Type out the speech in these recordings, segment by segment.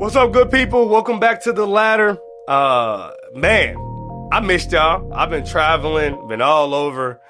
What's up, good people? Welcome back to The Ladder. Man, I missed y'all. I've been traveling, been all over,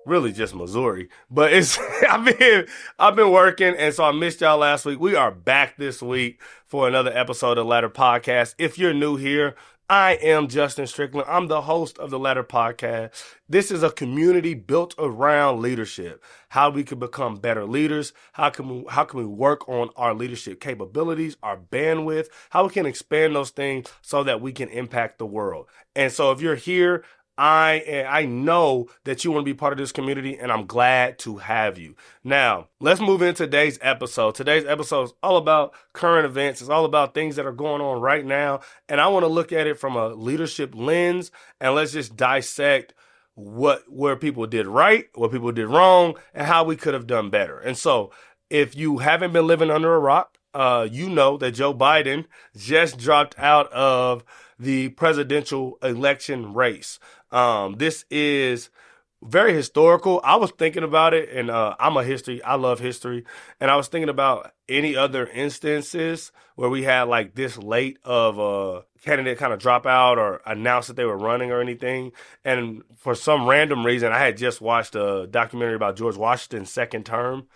really just Missouri. But it's I've been working, and so I missed y'all last week. We are back this week for another episode of The Ladder Podcast. If you're new here, I am Justin Strickland. I'm the host of The Ladder Podcast. This is a community built around leadership. How we can become better leaders. How can we work on our leadership capabilities, our bandwidth, how we can expand those things so that we can impact the world. And so if you're here, I know that you want to be part of this community, and I'm glad to have you. Now, let's move into today's episode. Today's episode is all about current events. It's all about things that are going on right now, and I want to look at it from a leadership lens, and let's just dissect where people did right, what people did wrong, and how we could have done better. And so, if you haven't been living under a rock, you know that Joe Biden just dropped out of the presidential election race. This is very historical. I was thinking about it, and I love history, and I was thinking about any other instances where we had like this late of a candidate kind of drop out or announce that they were running or anything. And for some random reason, I had just watched a documentary about George Washington's second term,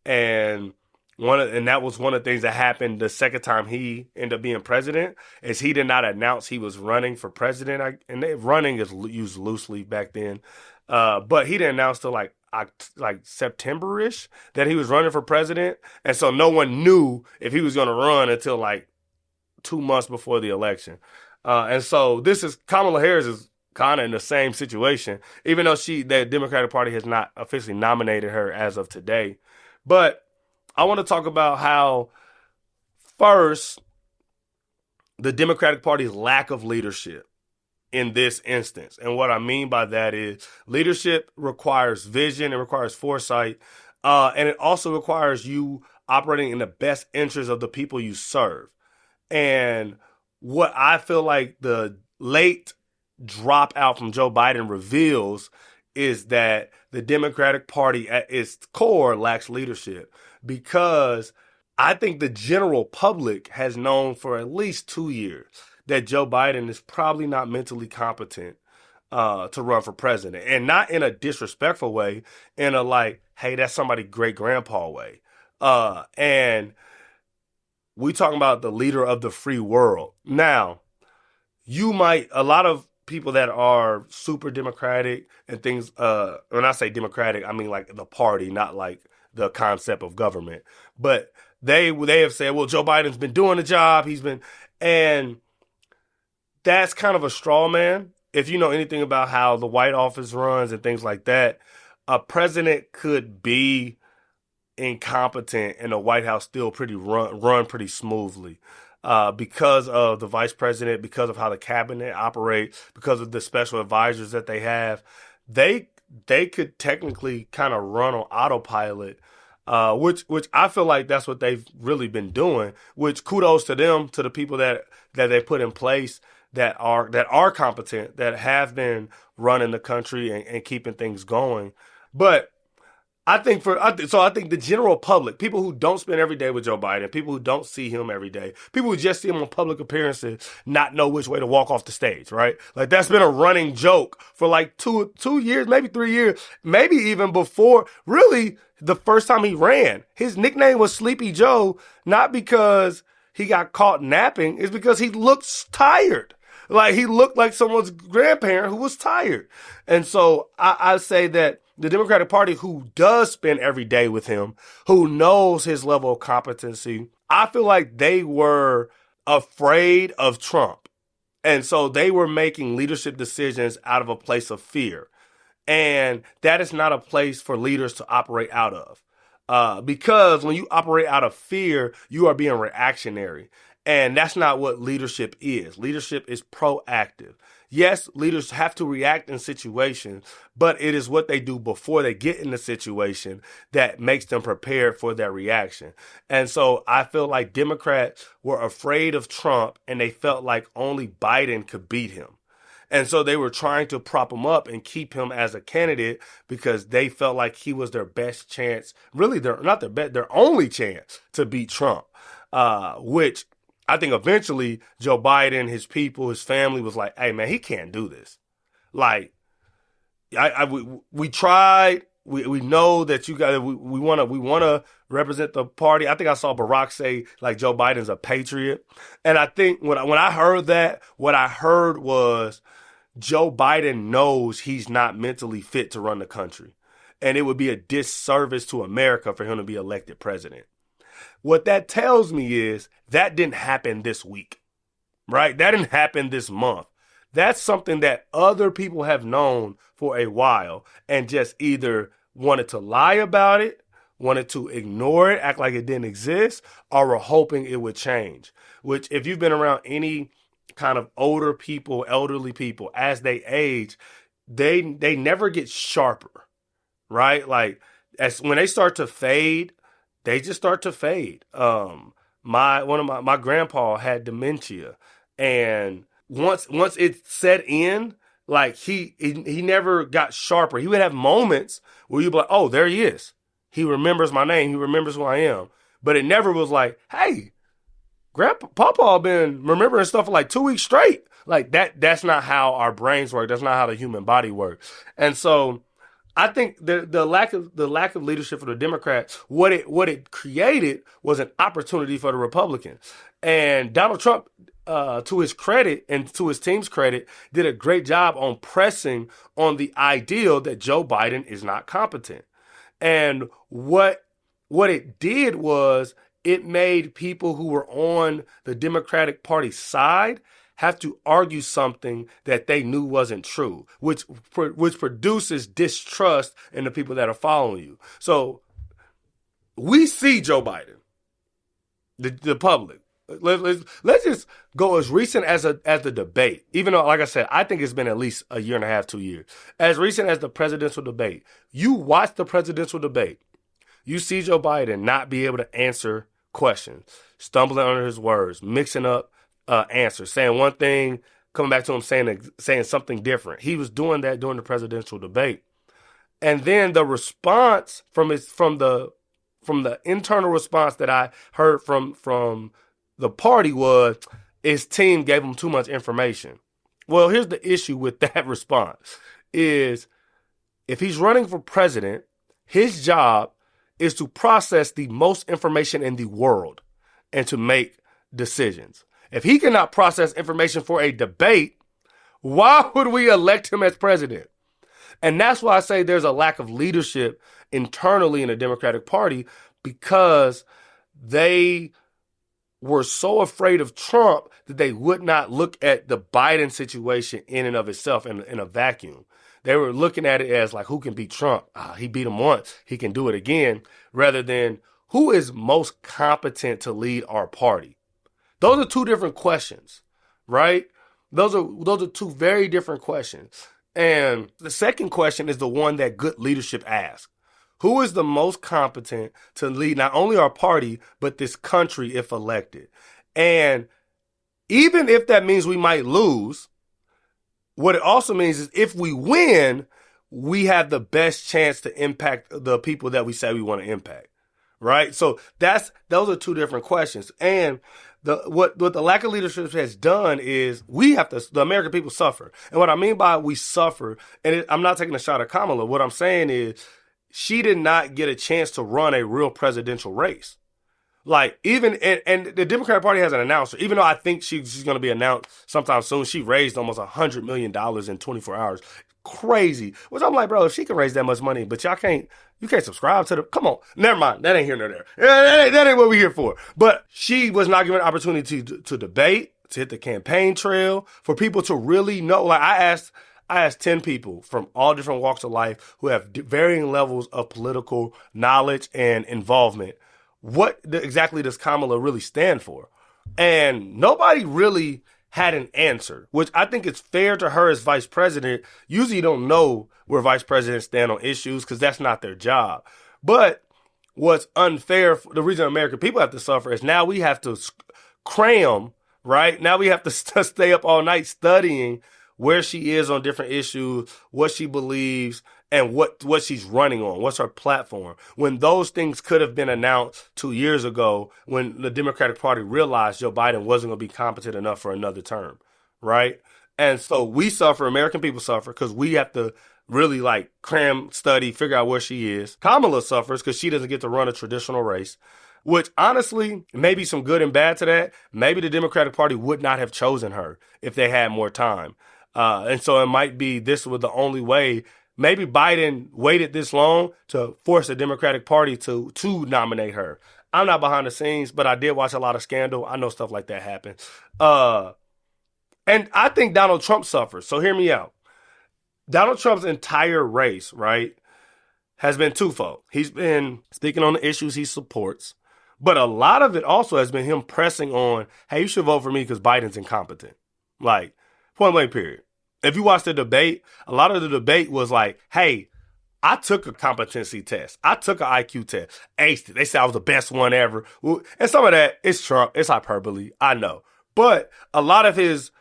and that was one of the things that happened the second time he ended up being president, is he did not announce he was running for president. Running is used loosely back then, but he didn't announce till like September-ish that he was running for president, and so no one knew if he was going to run until like 2 months before the election. And so Kamala Harris is kind of in the same situation, even though the Democratic Party has not officially nominated her as of today, but I want to talk about how, first, the Democratic Party's lack of leadership in this instance. And what I mean by that is leadership requires vision, it requires foresight, and it also requires you operating in the best interest of the people you serve. And what I feel like the late dropout from Joe Biden reveals is that the Democratic Party at its core lacks leadership, because I think the general public has known for at least 2 years that Joe Biden is probably not mentally competent to run for president, and not in a disrespectful way, in a like, hey, that's somebody great grandpa way. And we talking about the leader of the free world. Now, a lot of people that are super democratic and things, when I say democratic, I mean like the party, not like the concept of government. But they have said, well, Joe Biden's been doing the job. And that's kind of a straw man. If you know anything about how the White Office runs and things like that, a president could be incompetent and the White House still run pretty smoothly. Because of the vice president, because of how the cabinet operates, because of the special advisors that they have, they could technically kind of run on autopilot, which I feel like that's what they've really been doing. Which kudos to them, to the people that they put in place that are competent, that have been running the country and keeping things going. But I think the general public, people who don't spend every day with Joe Biden, people who don't see him every day, people who just see him on public appearances, not know which way to walk off the stage, right? Like, that's been a running joke for like two years, maybe 3 years, maybe even before, really, the first time he ran. His nickname was Sleepy Joe, not because he got caught napping, it's because he looked tired. Like, he looked like someone's grandparent who was tired. And so I say that the Democratic Party, who does spend every day with him, who knows his level of competency, I feel like they were afraid of Trump. And so they were making leadership decisions out of a place of fear. And that is not a place for leaders to operate out of. Because when you operate out of fear, you are being reactionary. And that's not what leadership is. Leadership is proactive. Yes, leaders have to react in situations, but it is what they do before they get in the situation that makes them prepared for their reaction. And so I feel like Democrats were afraid of Trump, and they felt like only Biden could beat him. And so they were trying to prop him up and keep him as a candidate because they felt like he was their best chance, really their only chance to beat Trump, which I think eventually Joe Biden, his people, his family was like, hey, man, he can't do this. Like, we tried. We know that you got we want to represent the party. I think I saw Barack say like Joe Biden's a patriot, and I think when I heard that, what I heard was Joe Biden knows he's not mentally fit to run the country, and it would be a disservice to America for him to be elected president. What that tells me is that didn't happen this week, right? That didn't happen this month. That's something that other people have known for a while and just either wanted to lie about it, wanted to ignore it, act like it didn't exist, or were hoping it would change. Which, if you've been around any kind of older people, elderly people, as they age, they never get sharper, right? Like, as when they start to fade, they just start to fade. My grandpa had dementia, and once it set in, like he never got sharper. He would have moments where you'd be like, oh, there he is. He remembers my name. He remembers who I am. But it never was like, hey, Papa been remembering stuff for like 2 weeks straight. Like that's not how our brains work. That's not how the human body works. And so I think the lack of leadership for the Democrats, what it created was an opportunity for the Republicans. And Donald Trump, to his credit and to his team's credit, did a great job on pressing on the ideal that Joe Biden is not competent. And what it did was it made people who were on the Democratic Party side have to argue something that they knew wasn't true, which produces distrust in the people that are following you. So we see Joe Biden, the public. Let's just go as recent as the debate. Even though, like I said, I think it's been at least a year and a half, 2 years. As recent as the presidential debate. You watch the presidential debate. You see Joe Biden not be able to answer questions, stumbling under his words, mixing up answers, saying one thing, coming back to him saying something different. He was doing that during the presidential debate. And then the response from the internal response that I heard from the party was his team gave him too much information. Well, here's the issue with that response is if he's running for president, his job is to process the most information in the world and to make decisions. If he cannot process information for a debate, why would we elect him as president? And that's why I say there's a lack of leadership internally in the Democratic Party, because they were so afraid of Trump that they would not look at the Biden situation in and of itself in a vacuum. They were looking at it as like, who can beat Trump? He beat him once. He can do it again, rather than who is most competent to lead our party. Those are two different questions, right? Those are two very different questions. And the second question is the one that good leadership asks. Who is the most competent to lead not only our party, but this country if elected? And even if that means we might lose, what it also means is if we win, we have the best chance to impact the people that we say we want to impact, right? So those are two different questions. And what the lack of leadership has done is the American people suffer. And what I mean by we suffer, and I'm not taking a shot at Kamala, what I'm saying is she did not get a chance to run a real presidential race. Like, even, and the Democratic Party has an announcer, even though I think she's going to be announced sometime soon. She raised almost $100 million in 24 hours. Crazy. Which I'm like, bro, if she can raise that much money, but you can't subscribe to come on. Never mind. That ain't here nor there. That ain't what we're here for. But she was not given an opportunity to debate, to hit the campaign trail, for people to really know. Like, I asked 10 people from all different walks of life who have varying levels of political knowledge and involvement, what exactly does Kamala really stand for? And nobody really had an answer, which I think is fair to her as vice president. Usually you don't know where vice presidents stand on issues because that's not their job. But what's unfair, the reason American people have to suffer is now we have to cram, right? Now we have to stay up all night studying where she is on different issues, what she believes, and what she's running on, what's her platform. When those things could have been announced 2 years ago, when the Democratic Party realized Joe Biden wasn't going to be competent enough for another term, right? And so we suffer, American people suffer, because we have to really like cram, study, figure out where she is. Kamala suffers because she doesn't get to run a traditional race, which honestly, maybe some good and bad to that. Maybe the Democratic Party would not have chosen her if they had more time. And so it might be this was the only way. Maybe Biden waited this long to force the Democratic Party to nominate her. I'm not behind the scenes, but I did watch a lot of Scandal. I know stuff like that happened. And I think Donald Trump suffers. So hear me out. Donald Trump's entire race, right, has been twofold. He's been speaking on the issues he supports, but a lot of it also has been him pressing on, hey, you should vote for me because Biden's incompetent. Like, point blank period. If you watch the debate, a lot of the debate was like, hey, I took a competency test. I took an IQ test. Aced it. They said I was the best one ever. And some of that is Trump. It's hyperbole. I know. But a lot of his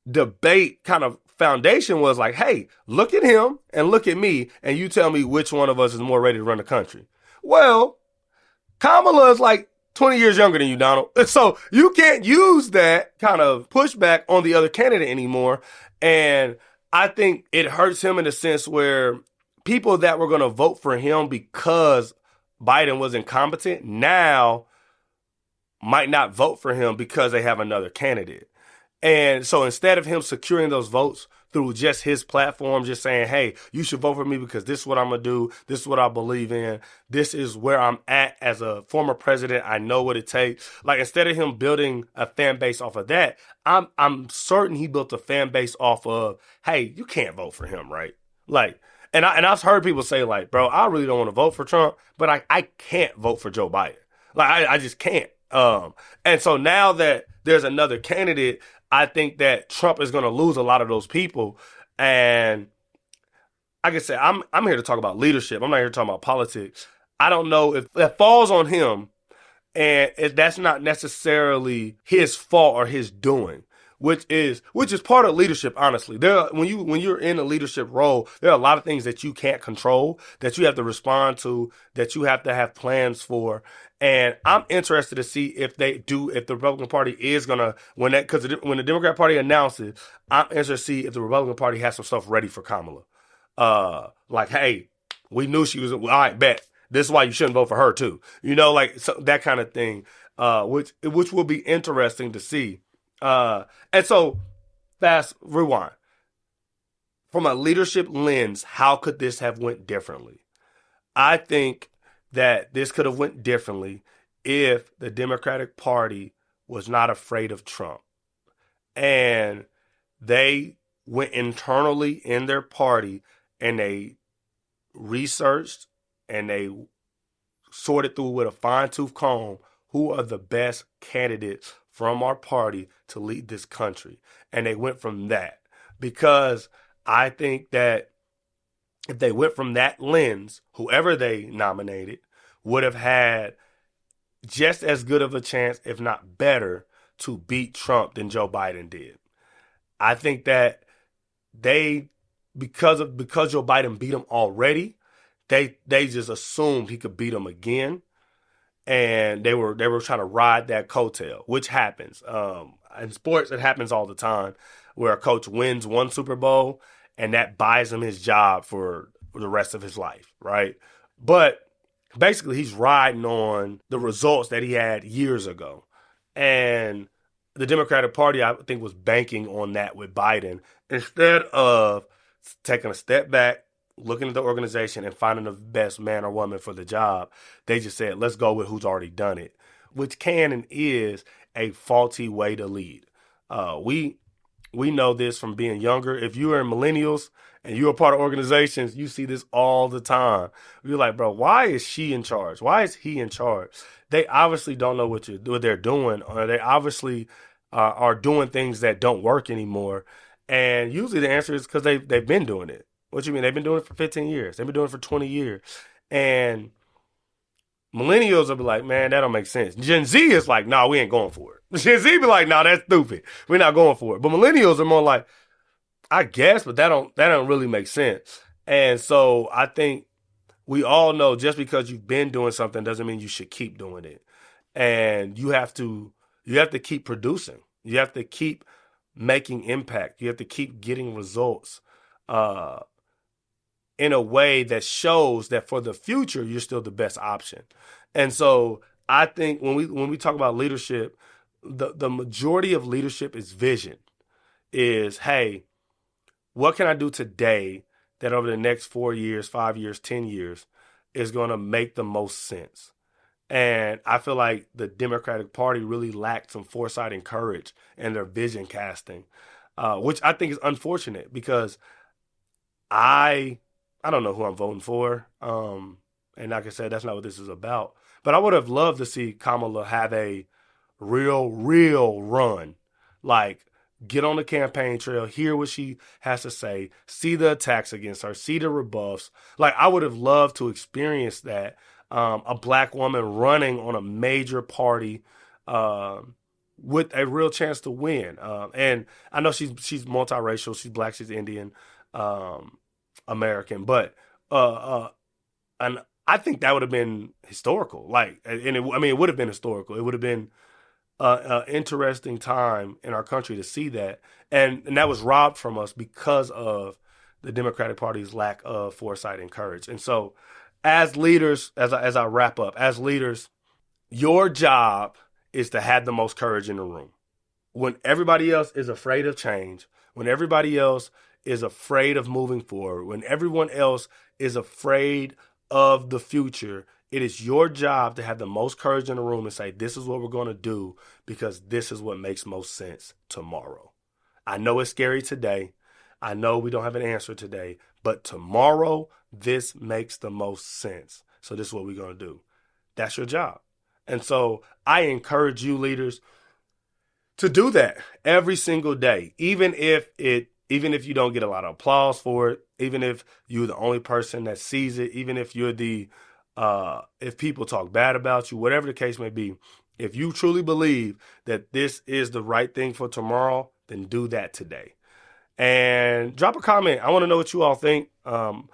debate kind of foundation was like, hey, look at him and look at me, and you tell me which one of us is more ready to run the country. Well, Kamala is like 20 years younger than you, Donald. So you can't use that kind of pushback on the other candidate anymore. And I think it hurts him in the sense where people that were going to vote for him because Biden was incompetent now might not vote for him because they have another candidate. And so instead of him securing those votes through just his platform, just saying, hey, you should vote for me because this is what I'm going to do. This is what I believe in. This is where I'm at as a former president. I know what it takes. Like, instead of him building a fan base off of that, I'm certain he built a fan base off of, hey, you can't vote for him, right? Like, and I've heard people say, like, bro, I really don't want to vote for Trump, but I can't vote for Joe Biden. Like, I just can't. And so now that there's another candidate, I think that Trump is going to lose a lot of those people. And like I said, I'm here to talk about leadership. I'm not here to talk about politics. I don't know if that falls on him, and if that's not necessarily his fault or his doing, which is part of leadership. Honestly, when you're in a leadership role, there are a lot of things that you can't control, that you have to respond to, that you have to have plans for. And I'm interested to see if the Republican Party is gonna when the Democrat Party announces, I'm interested to see if the Republican Party has some stuff ready for Kamala. Like, hey, we knew she was. All right, bet. This is why you shouldn't vote for her too. You know, like so, that kind of thing. Which will be interesting to see. And so, fast rewind. From a leadership lens, how could this have went differently? I think that this could have went differently if the Democratic Party was not afraid of Trump. And they went internally in their party and they researched and they sorted through with a fine-tooth comb who are the best candidates from our party to lead this country. And they went from that. Because I think that if they went from that lens, whoever they nominated would have had just as good of a chance, if not better, to beat Trump than Joe Biden did. I think that because Joe Biden beat him already, they just assumed he could beat him again. And they were trying to ride that coattail, which happens. In sports, it happens all the time, where a coach wins one Super Bowl and that buys him his job for the rest of his life, right? But basically, he's riding on the results that he had years ago. And the Democratic Party, I think, was banking on that with Biden instead of taking a step back, looking at the organization and finding the best man or woman for the job. They just said, let's go with who's already done it, which can and is a faulty way to lead. We know this from being younger. If you are in millennials and you're a part of organizations, you see this all the time. You're like, bro, why is she in charge? Why is he in charge? They obviously don't know what they're doing, or they obviously are doing things that don't work anymore. And usually the answer is because they've been doing it. What you mean? They've been doing it for 15 years. They've been doing it for 20 years. And millennials will be like, man, that don't make sense. Gen Z is like, nah, we ain't going for it. Gen Z be like, nah, that's stupid. We're not going for it. But millennials are more like, I guess, but that don't really make sense. And so I think we all know just because you've been doing something doesn't mean you should keep doing it. And you have to keep producing. You have to keep making impact. You have to keep getting results uh, in a way that shows that for the future you're still the best option. And so I think when we talk about leadership, the majority of leadership is vision. Is, hey, what can I do today that over the next 4 years, 5 years, 10 years is going to make the most sense? And I feel like the Democratic Party really lacked some foresight and courage in their vision casting, which I think is unfortunate because I I don't know who I'm voting for. And like I said, that's not what this is about. But I would have loved to see Kamala have a real run. Like, get on the campaign trail, hear what she has to say, see the attacks against her, see the rebuffs. Like, I would have loved to experience that. A black woman running on a major party with a real chance to win. And I know she's multiracial, she's black, she's Indian, um, American, but and I think that would have been historical. Like, and I mean, it would have been historical. It would have been interesting time in our country to see that, and that was robbed from us because of the Democratic Party's lack of foresight and courage. And so, as leaders, as I wrap up, as leaders, your job is to have the most courage in the room. When everybody else is afraid of change, when everybody else is afraid of moving forward, when everyone else is afraid of the future, it is your job to have the most courage in the room and say, this is what we're going to do because this is what makes most sense tomorrow. I know it's scary today. I know we don't have an answer today, but tomorrow, this makes the most sense. So this is what we're going to do. That's your job. And so I encourage you leaders to do that every single day, even if you don't get a lot of applause for it, even if you're the only person that sees it, even if you're if people talk bad about you, whatever the case may be, if you truly believe that this is the right thing for tomorrow, then do that today. And drop a comment. I want to know what you all think. I'm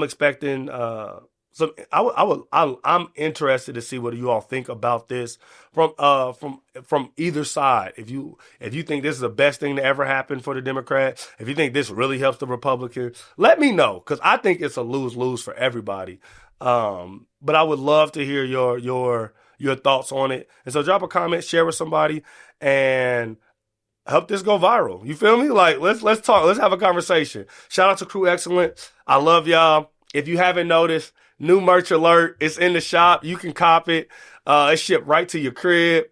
expecting some. I'm interested to see what you all think about this from either side. If you think this is the best thing to ever happen for the Democrats, if you think this really helps the Republicans, let me know because I think it's a lose-lose for everybody. But I would love to hear your thoughts on it. And so drop a comment, share with somebody, and help this go viral. You feel me? Like, let's talk. Let's have a conversation. Shout out to Crew Excellent. I love y'all. If you haven't noticed, new merch alert. It's in the shop. You can cop it. It's shipped right to your crib.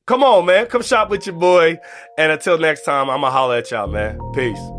Come on, man. Come shop with your boy. And until next time, I'm going to holler at y'all, man. Peace.